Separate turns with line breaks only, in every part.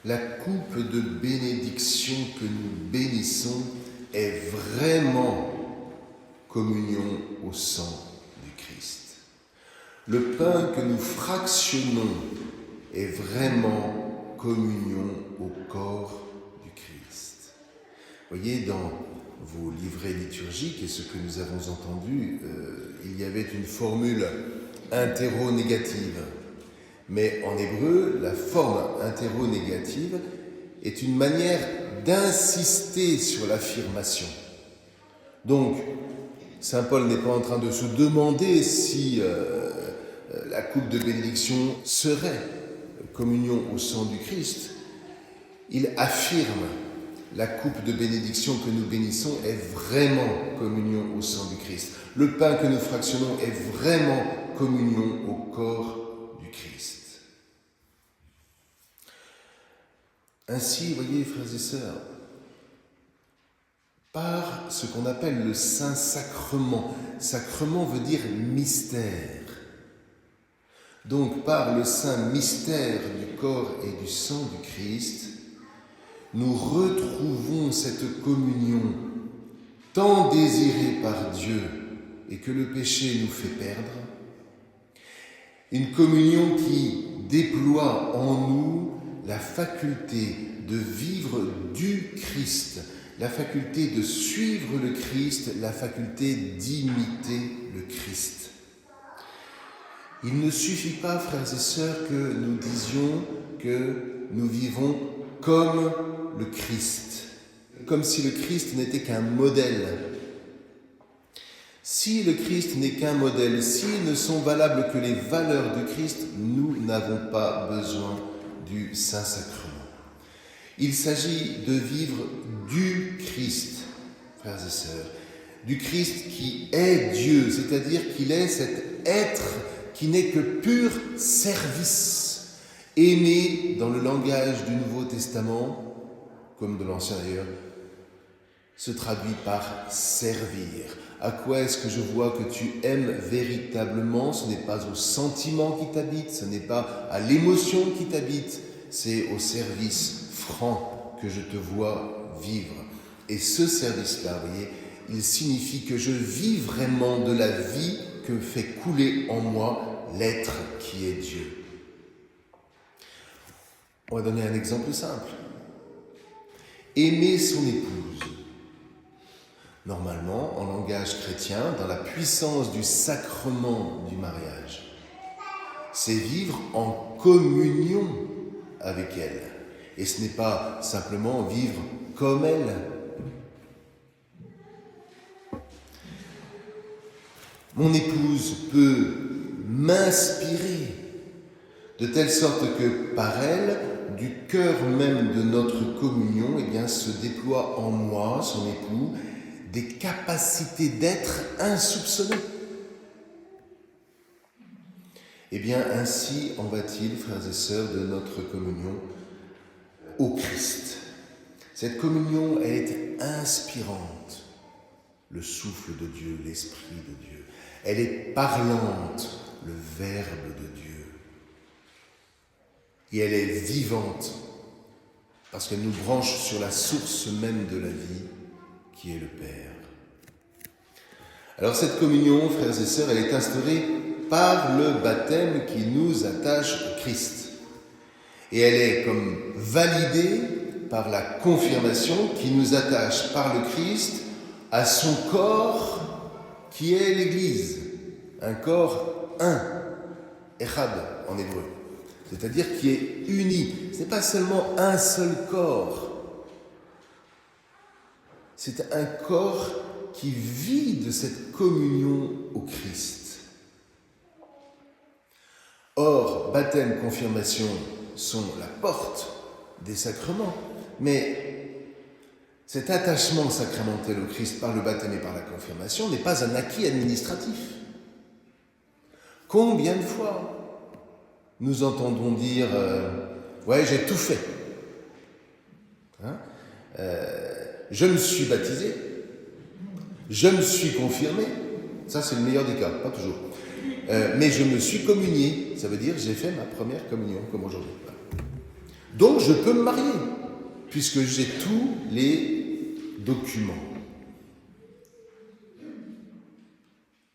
La coupe de bénédiction que nous bénissons est vraiment communion au sang du Christ. Le pain que nous fractionnons est vraiment communion au corps du Christ. Voyez, dans vos livrets liturgiques et ce que nous avons entendu, il y avait une formule interronégative. Mais en hébreu, la forme interronégative est une manière d'insister sur l'affirmation. Donc, saint Paul n'est pas en train de se demander si la coupe de bénédiction serait communion au sang du Christ. Il affirme: la coupe de bénédiction que nous bénissons est vraiment communion au sang du Christ. Le pain que nous fractionnons est vraiment communion au corps du Christ. Ainsi, voyez, frères et sœurs, par ce qu'on appelle le Saint-Sacrement. Sacrement veut dire mystère. Donc, par le saint mystère du corps et du sang du Christ, nous retrouvons cette communion tant désirée par Dieu et que le péché nous fait perdre. Une communion qui déploie en nous la faculté de vivre du Christ, la faculté de suivre le Christ, la faculté d'imiter le Christ. Il ne suffit pas, frères et sœurs, que nous disions que nous vivons comme le Christ, comme si le Christ n'était qu'un modèle. Si le Christ n'est qu'un modèle, s'ils ne sont valables que les valeurs du Christ, nous n'avons pas besoin du Saint-Sacrement. Il s'agit de vivre du Christ, frères et sœurs, du Christ qui est Dieu, c'est-à-dire qu'il est cet être qui n'est que pur service, aimé dans le langage du Nouveau Testament, comme de l'Ancien d'ailleurs, se traduit par servir. À quoi est-ce que je vois que tu aimes véritablement? Ce n'est pas au sentiment qui t'habite, ce n'est pas à l'émotion qui t'habite, c'est au service franc que je te vois vivre. Et ce service-là, vous voyez, il signifie que je vis vraiment de la vie que fait couler en moi l'être qui est Dieu. On va donner un exemple simple. Aimer son épouse. Normalement, en langage chrétien, dans la puissance du sacrement du mariage, c'est vivre en communion avec elle. Et ce n'est pas simplement vivre comme elle. Mon épouse peut m'inspirer, de telle sorte que par elle, du cœur même de notre communion, se déploie en moi, son époux, des capacités d'être insoupçonnées. Ainsi en va-t-il, frères et sœurs, de notre communion au Christ. Cette communion, elle est inspirante. Le souffle de Dieu, l'Esprit de Dieu. Elle est parlante, le Verbe de Dieu. Et elle est vivante, parce qu'elle nous branche sur la source même de la vie, qui est le Père. Alors cette communion, frères et sœurs, elle est instaurée par le baptême qui nous attache au Christ. Et elle est comme validée par la confirmation qui nous attache par le Christ à son corps qui est l'Église. Un corps un, echad en hébreu. C'est-à-dire qui est uni. Ce n'est pas seulement un seul corps. C'est un corps qui vit de cette communion au Christ. Or, baptême, confirmation sont la porte des sacrements, mais cet attachement sacramentel au Christ par le baptême et par la confirmation n'est pas un acquis administratif. Combien de fois nous entendons dire « Ouais, j'ai tout fait. Je me suis baptisé, je me suis confirmé. » Ça, c'est le meilleur des cas, pas toujours. Mais je me suis communié. Ça veut dire j'ai fait ma première communion, comme aujourd'hui. Donc je peux me marier, puisque j'ai tous les documents.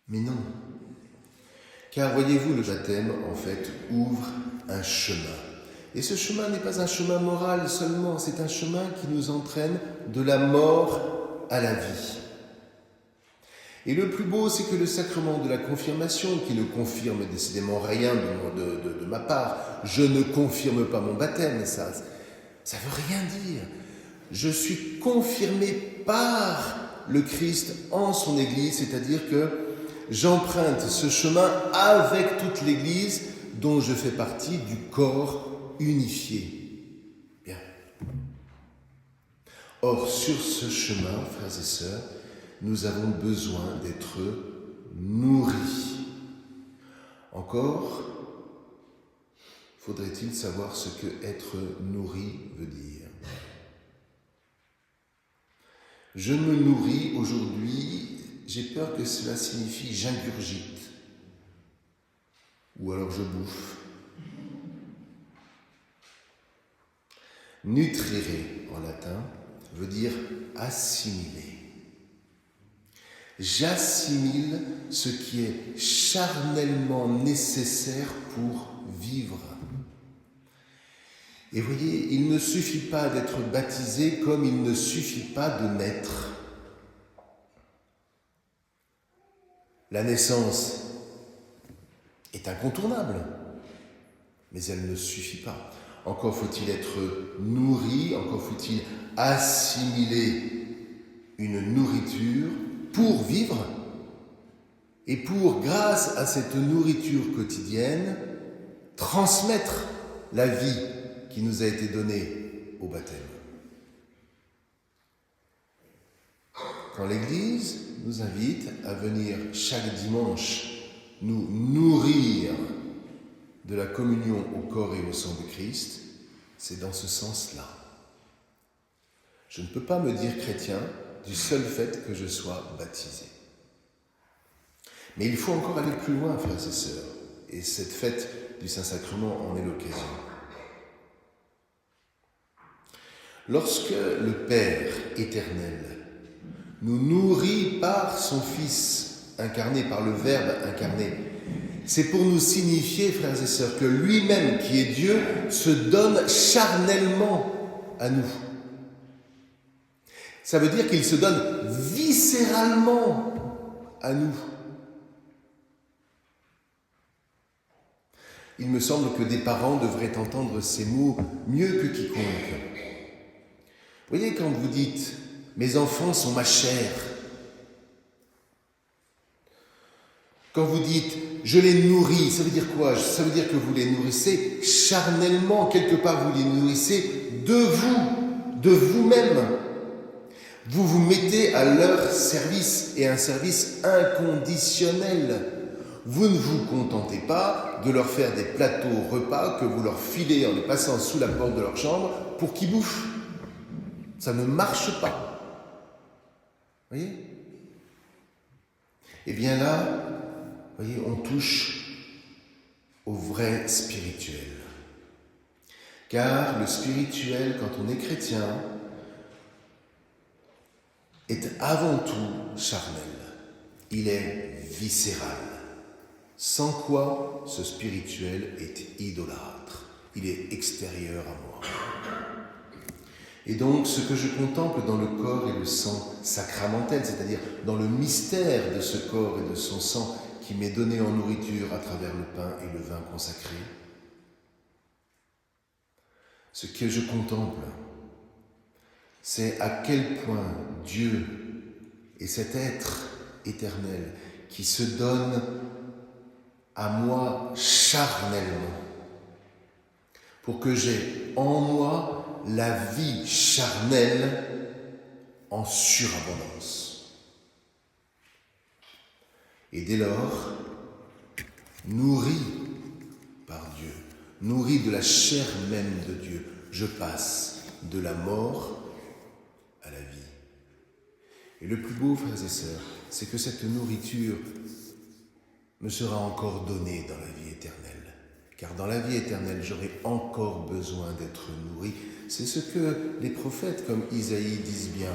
Mais non. Car voyez-vous, le baptême, en fait, ouvre un chemin. Et ce chemin n'est pas un chemin moral seulement, c'est un chemin qui nous entraîne de la mort à la vie. Et le plus beau, c'est que le sacrement de la confirmation, qui ne confirme décidément rien de ma part, je ne confirme pas mon baptême, ça veut rien dire. Je suis confirmé par le Christ en son Église, c'est-à-dire que j'emprunte ce chemin avec toute l'Église dont je fais partie du corps unifié. Bien. Or, sur ce chemin, frères et sœurs, nous avons besoin d'être nourris. Encore, faudrait-il savoir ce que être nourri veut dire. Je me nourris aujourd'hui, j'ai peur que cela signifie j'ingurgite. Ou alors je bouffe. Nutrire en latin veut dire assimiler. J'assimile ce qui est charnellement nécessaire pour vivre. Et voyez, il ne suffit pas d'être baptisé comme il ne suffit pas de naître. La naissance est incontournable, mais elle ne suffit pas. Encore faut-il être nourri, encore faut-il assimiler une nourriture pour vivre et pour, grâce à cette nourriture quotidienne, transmettre la vie qui nous a été donnée au baptême. Quand l'Église nous invite à venir chaque dimanche nous nourrir de la communion au corps et au sang de Christ, c'est dans ce sens-là. Je ne peux pas me dire chrétien du seul fait que je sois baptisé. Mais il faut encore aller plus loin, frères et sœurs, et cette fête du Saint-Sacrement en est l'occasion. Lorsque le Père éternel nous nourrit par son Fils incarné, par le Verbe incarné, c'est pour nous signifier, frères et sœurs, que lui-même, qui est Dieu, se donne charnellement à nous. Ça veut dire qu'il se donne viscéralement à nous. Il me semble que des parents devraient entendre ces mots mieux que quiconque. Vous voyez, quand vous dites « mes enfants sont ma chair », quand vous dites « je les nourris », ça veut dire quoi? Ça veut dire que vous les nourrissez charnellement, quelque part vous les nourrissez de vous, de vous-même. Vous vous mettez à leur service, et un service inconditionnel. Vous ne vous contentez pas de leur faire des plateaux repas que vous leur filez en les passant sous la porte de leur chambre pour qu'ils bouffent. Ça ne marche pas. Vous voyez? Eh bien là, vous voyez, on touche au vrai spirituel. Car le spirituel, quand on est chrétien, est avant tout charnel. Il est viscéral. Sans quoi ce spirituel est idolâtre. Il est extérieur à moi. Et donc, ce que je contemple dans le corps et le sang sacramentel, c'est-à-dire dans le mystère de ce corps et de son sang qui m'est donné en nourriture à travers le pain et le vin consacré, ce que je contemple, c'est à quel point Dieu est cet être éternel qui se donne à moi charnellement, pour que j'ai en moi la vie charnelle en surabondance. Et dès lors, nourri par Dieu, nourri de la chair même de Dieu, je passe de la mort à la vie. Et le plus beau, frères et sœurs, c'est que cette nourriture me sera encore donnée dans la vie éternelle. car dans la vie éternelle, j'aurai encore besoin d'être nourri. C'est ce que les prophètes comme Isaïe disent bien.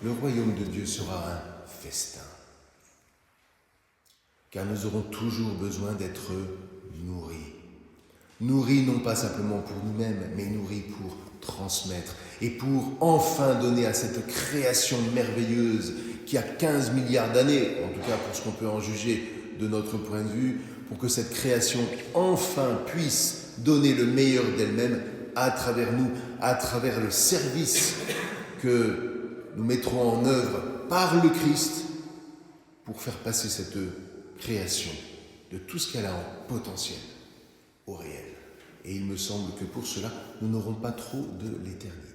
Le royaume de Dieu sera un festin. Car nous aurons toujours besoin d'être nourris. Nourris non pas simplement pour nous-mêmes, mais nourris pour transmettre et pour enfin donner à cette création merveilleuse qui a 15 milliards d'années, en tout cas pour ce qu'on peut en juger de notre point de vue, pour que cette création enfin puisse donner le meilleur d'elle-même à travers nous, à travers le service que nous mettrons en œuvre par le Christ pour faire passer cette création de tout ce qu'elle a en potentiel au réel. Et il me semble que pour cela, nous n'aurons pas trop de l'éternité.